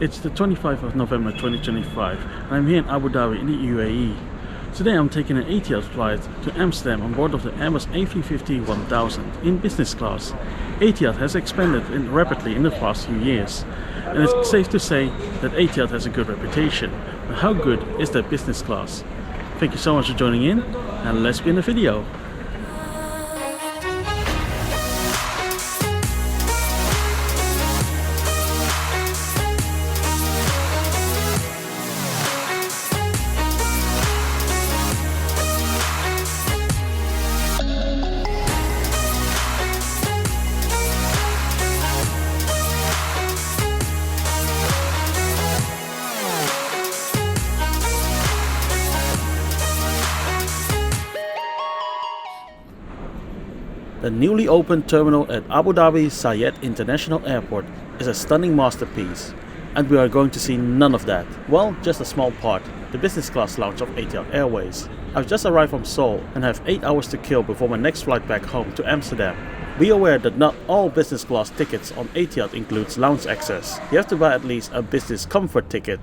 It's the 25th of November 2025 and I'm here in Abu Dhabi in the UAE. Today I'm taking an Etihad flight to Amsterdam on board of the Airbus A350-1000 in business class. Etihad has expanded rapidly in the past few years, and it's safe to say that Etihad has a good reputation. But how good is that business class? Thank you so much for joining in, and let's begin the video. The newly opened terminal at Abu Dhabi Zayed International Airport is a stunning masterpiece, and we are going to see none of that. Well, just a small part, the business class lounge of Etihad Airways. I've just arrived from Seoul and have 8 hours to kill before my next flight back home to Amsterdam. Be aware that not all business class tickets on Etihad includes lounge access. You have to buy at least a business comfort ticket.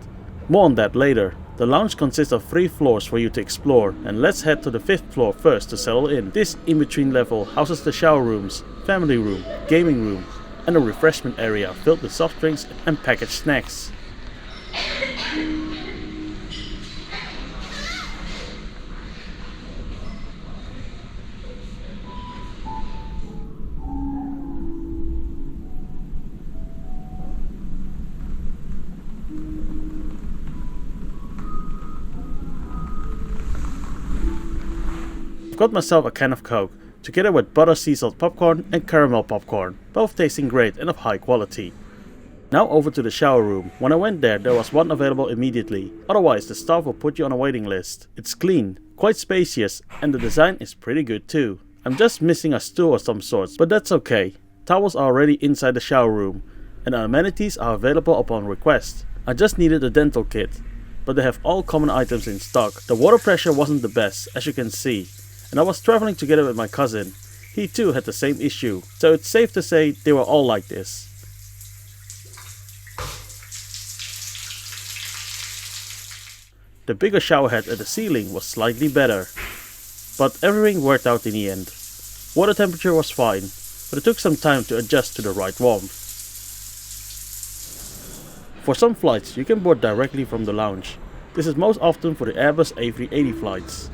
More on that later. The lounge consists of 3 floors for you to explore, and let's head to the 5th floor first to settle in. This in-between level houses the shower rooms, family room, gaming room, and a refreshment area filled with soft drinks and packaged snacks. Got myself a can of Coke, together with butter sea salt popcorn and caramel popcorn, both tasting great and of high quality. Now over to the shower room. When I went there was one available immediately, otherwise the staff will put you on a waiting list. It's clean, quite spacious, and the design is pretty good too. I'm just missing a stool of some sorts, but that's okay. Towels are already inside the shower room, and the amenities are available upon request. I just needed a dental kit, but they have all common items in stock. The water pressure wasn't the best, as you can see. And I was traveling together with my cousin. He too had the same issue, so it's safe to say they were all like this. The bigger shower head at the ceiling was slightly better, but everything worked out in the end. Water temperature was fine, but it took some time to adjust to the right warmth. For some flights you can board directly from the lounge. This is most often for the Airbus A380 flights.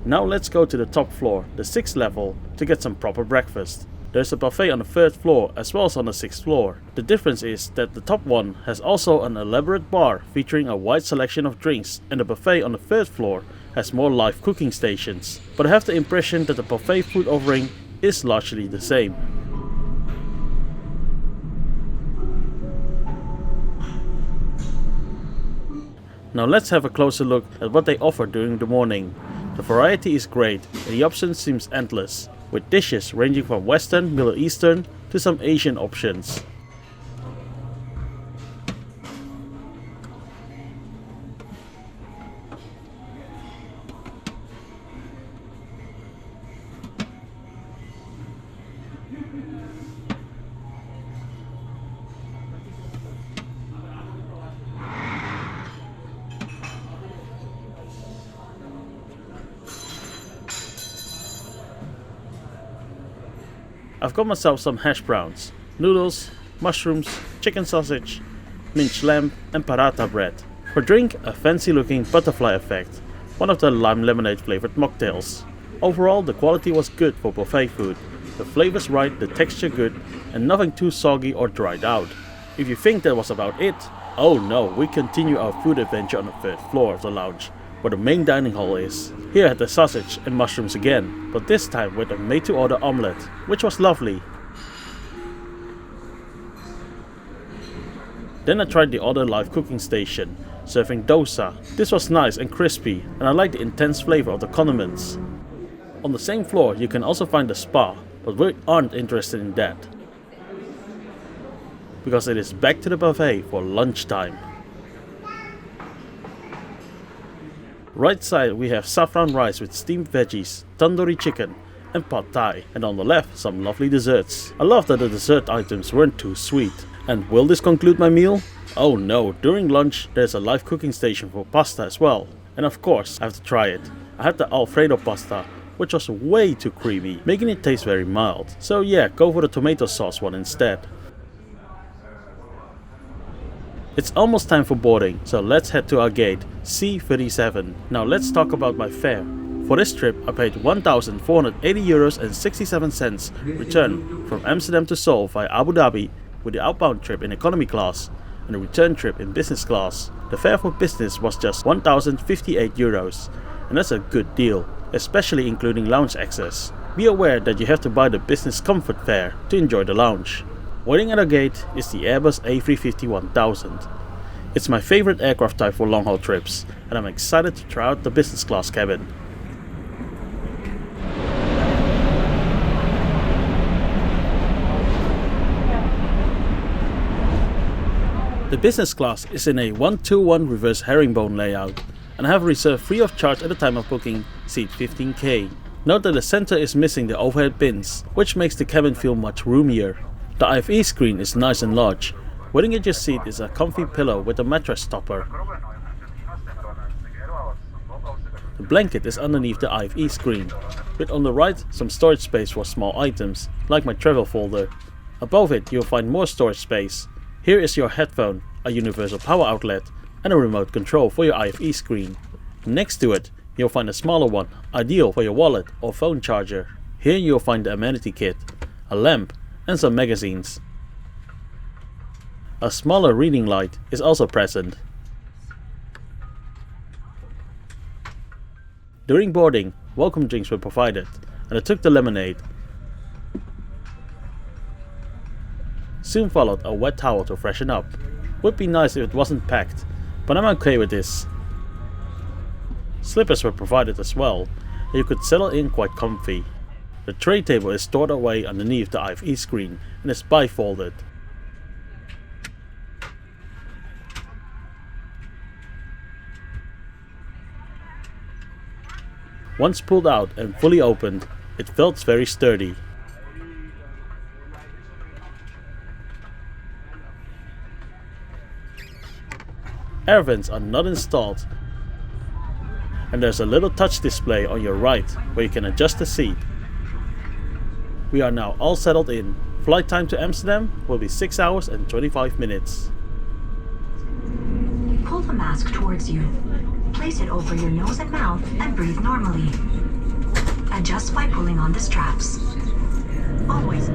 Now let's go to the top floor, the 6th level, to get some proper breakfast. There's a buffet on the 3rd floor as well as on the 6th floor. The difference is that the top one has also an elaborate bar featuring a wide selection of drinks, and the buffet on the 3rd floor has more live cooking stations. But I have the impression that the buffet food offering is largely the same. Now let's have a closer look at what they offer during the morning. The variety is great and the options seems endless, with dishes ranging from Western, Middle Eastern to some Asian options. I've got myself some hash browns, noodles, mushrooms, chicken sausage, minced lamb and paratha bread. For drink, a fancy looking butterfly effect, one of the lime lemonade flavored mocktails. Overall the quality was good for buffet food, the flavors right, the texture good, and nothing too soggy or dried out. If you think that was about it, oh no, we continue our food adventure on the 3rd floor of the lounge, where the main dining hall is. Here I had the sausage and mushrooms again, but this time with a made-to-order omelette, which was lovely. Then I tried the other live cooking station, serving dosa. This was nice and crispy, and I like the intense flavor of the condiments. On the same floor you can also find the spa, but we aren't interested in that, because it is back to the buffet for lunchtime. Right side we have saffron rice with steamed veggies, tandoori chicken and pad thai, and on the left some lovely desserts. I love that the dessert items weren't too sweet. And will this conclude my meal? Oh no, during lunch there's a live cooking station for pasta as well. And of course, I have to try it. I had the Alfredo pasta, which was way too creamy, making it taste very mild. So yeah, go for the tomato sauce one instead. It's almost time for boarding, so let's head to our gate, C37. Now let's talk about my fare. For this trip, I paid €1,480.67 return from Amsterdam to Seoul via Abu Dhabi with the outbound trip in economy class and the return trip in business class. The fare for business was just €1,058, and that's a good deal, especially including lounge access. Be aware that you have to buy the business comfort fare to enjoy the lounge. Waiting at our gate is the Airbus A350-1000. It's my favorite aircraft type for long-haul trips, and I'm excited to try out the business class cabin. The business class is in a 1-2-1 reverse herringbone layout, and I have reserved free of charge at the time of booking seat 15K. Note that the center is missing the overhead bins, which makes the cabin feel much roomier. The IFE screen is nice and large. Waiting at your seat is a comfy pillow with a mattress topper. The blanket is underneath the IFE screen, with on the right some storage space for small items, like my travel folder. Above it you'll find more storage space. Here is your headphone, a universal power outlet, and a remote control for your IFE screen. Next to it you'll find a smaller one, ideal for your wallet or phone charger. Here you'll find the amenity kit, a lamp, and some magazines. A smaller reading light is also present. During boarding, welcome drinks were provided, and I took the lemonade. Soon followed a wet towel to freshen up. Would be nice if it wasn't packed, but I'm okay with this. Slippers were provided as well, and you could settle in quite comfy. The tray table is stored away underneath the IFE screen and is bifolded. Once pulled out and fully opened, it felt very sturdy. Air vents are not installed, and there's a little touch display on your right where you can adjust the seat. We are now all settled in. Flight time to Amsterdam will be 6 hours and 25 minutes. Pull the mask towards you. Place it over your nose and mouth and breathe normally. Adjust by pulling on the straps. Always.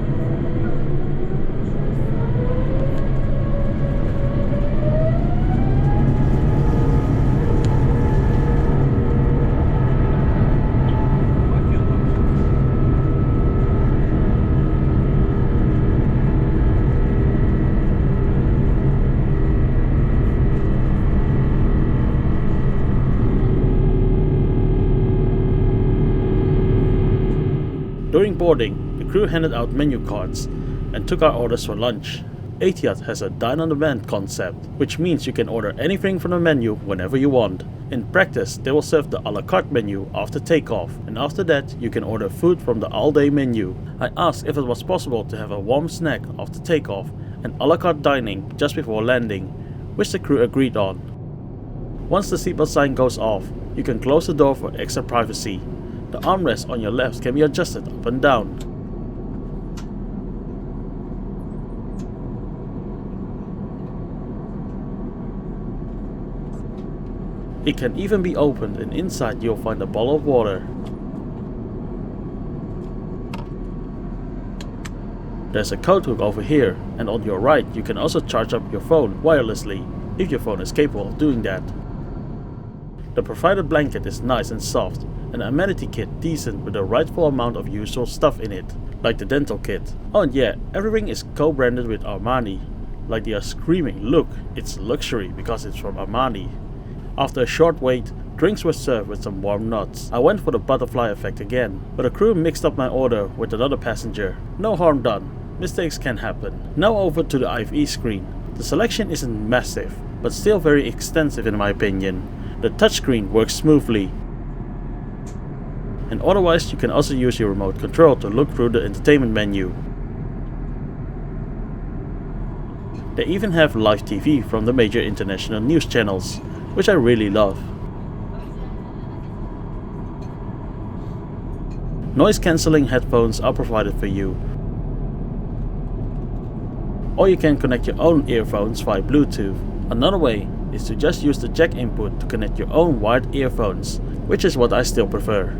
During boarding, the crew handed out menu cards and took our orders for lunch. Etihad has a dine on demand concept, which means you can order anything from the menu whenever you want. In practice, they will serve the a la carte menu after takeoff, and after that you can order food from the all day menu. I asked if it was possible to have a warm snack after takeoff and a la carte dining just before landing, which the crew agreed on. Once the seatbelt sign goes off, you can close the door for extra privacy. The armrest on your left can be adjusted up and down. It can even be opened, and inside you'll find a bottle of water. There's a coat hook over here, and on your right you can also charge up your phone wirelessly, if your phone is capable of doing that. The provided blanket is nice and soft, and the amenity kit decent with the rightful amount of useful stuff in it, like the dental kit. Oh and yeah, everything is co-branded with Armani. Like they are screaming, look, it's luxury because it's from Armani. After a short wait, drinks were served with some warm nuts. I went for the butterfly effect again, but the crew mixed up my order with another passenger. No harm done, mistakes can happen. Now over to the IFE screen. The selection isn't massive, but still very extensive in my opinion. The touchscreen works smoothly. And otherwise you can also use your remote control to look through the entertainment menu. They even have live TV from the major international news channels, which I really love. Noise cancelling headphones are provided for you. Or you can connect your own earphones via Bluetooth. Another way is to just use the jack input to connect your own wired earphones, which is what I still prefer.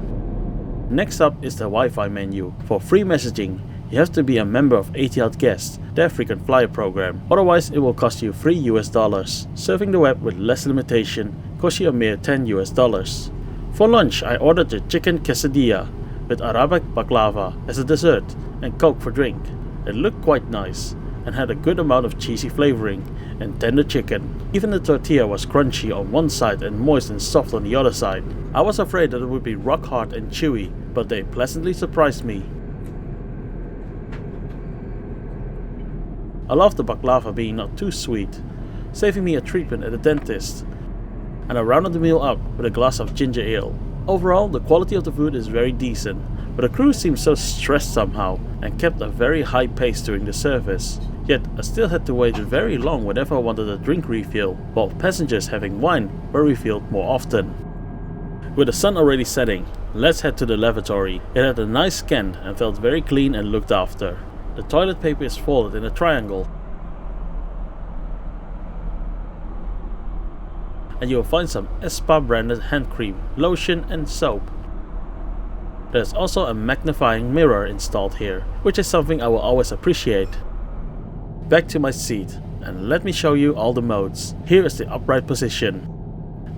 Next up is the Wi-Fi menu. For free messaging, you have to be a member of Etihad Guest, their frequent flyer program. Otherwise it will cost you $3 US. Surfing the web with less limitation costs you a mere $10 US. For lunch I ordered a chicken quesadilla with Arabic baklava as a dessert and Coke for drink. It looked quite nice and had a good amount of cheesy flavoring and tender chicken. Even the tortilla was crunchy on one side and moist and soft on the other side. I was afraid that it would be rock hard and chewy, but they pleasantly surprised me. I love the baklava being not too sweet, saving me a treatment at the dentist, and I rounded the meal up with a glass of ginger ale. Overall, the quality of the food is very decent, but the crew seemed so stressed somehow and kept a very high pace during the service. Yet I still had to wait very long whenever I wanted a drink refill, while passengers having wine were refilled more often. With the sun already setting, let's head to the lavatory. It had a nice scan and felt very clean and looked after. The toilet paper is folded in a triangle. And you will find some Spa branded hand cream, lotion and soap. There's also a magnifying mirror installed here, which is something I will always appreciate. Back to my seat, and let me show you all the modes. Here is the upright position,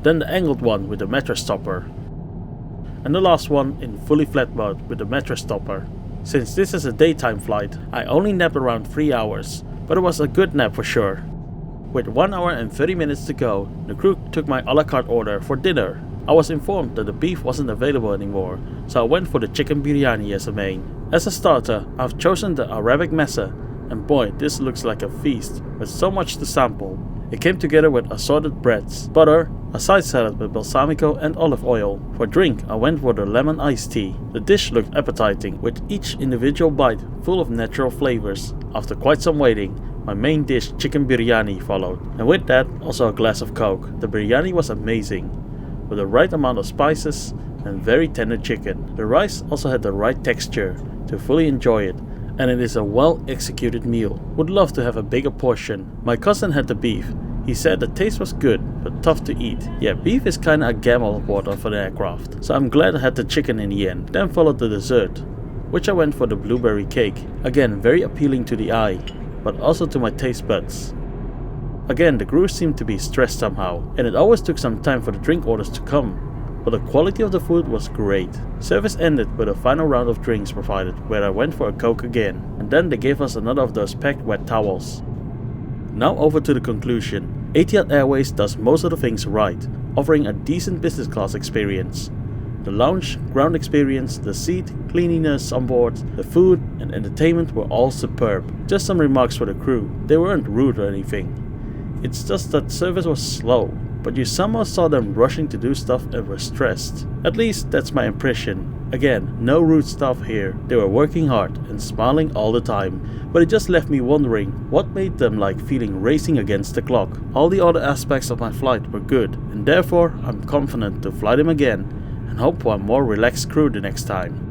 then the angled one with the mattress topper, and the last one in fully flat mode with the mattress topper. Since this is a daytime flight, I only napped around 3 hours, but it was a good nap for sure. With 1 hour and 30 minutes to go, the crew took my a la carte order for dinner. I was informed that the beef wasn't available anymore, so I went for the chicken biryani as a main. As a starter, I've chosen the Arabic mesa, and boy, this looks like a feast with so much to sample. It came together with assorted breads, butter, a side salad with balsamico and olive oil. For drink, I went for the lemon iced tea. The dish looked appetizing, with each individual bite full of natural flavors. After quite some waiting, my main dish chicken biryani followed, and with that also a glass of Coke. The biryani was amazing, with the right amount of spices and very tender chicken. The rice also had the right texture to fully enjoy it, and it is a well executed meal. Would love to have a bigger portion. My cousin had the beef. He said the taste was good, but tough to eat. Yeah, beef is kinda a gamble water for the aircraft, so I'm glad I had the chicken in the end. Then followed the dessert, which I went for the blueberry cake. Again, very appealing to the eye, but also to my taste buds. Again, the crew seemed to be stressed somehow, and it always took some time for the drink orders to come, but the quality of the food was great. Service ended with a final round of drinks provided, where I went for a Coke again, and then they gave us another of those packed wet towels. Now over to the conclusion. Etihad Airways does most of the things right, offering a decent business class experience. The lounge, ground experience, the seat, cleanliness on board, the food and entertainment were all superb. Just some remarks for the crew. They weren't rude or anything. It's just that service was slow, but you somehow saw them rushing to do stuff and were stressed. At least that's my impression. Again, no rude stuff here. They were working hard and smiling all the time, but it just left me wondering what made them like feeling racing against the clock. All the other aspects of my flight were good, and therefore I'm confident to fly them again and hope for a more relaxed crew the next time.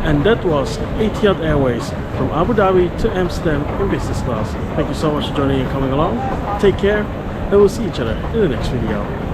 And that was Etihad Airways from Abu Dhabi to Amsterdam in business class. Thank you so much for joining and coming along. Take care, and we'll see each other in the next video.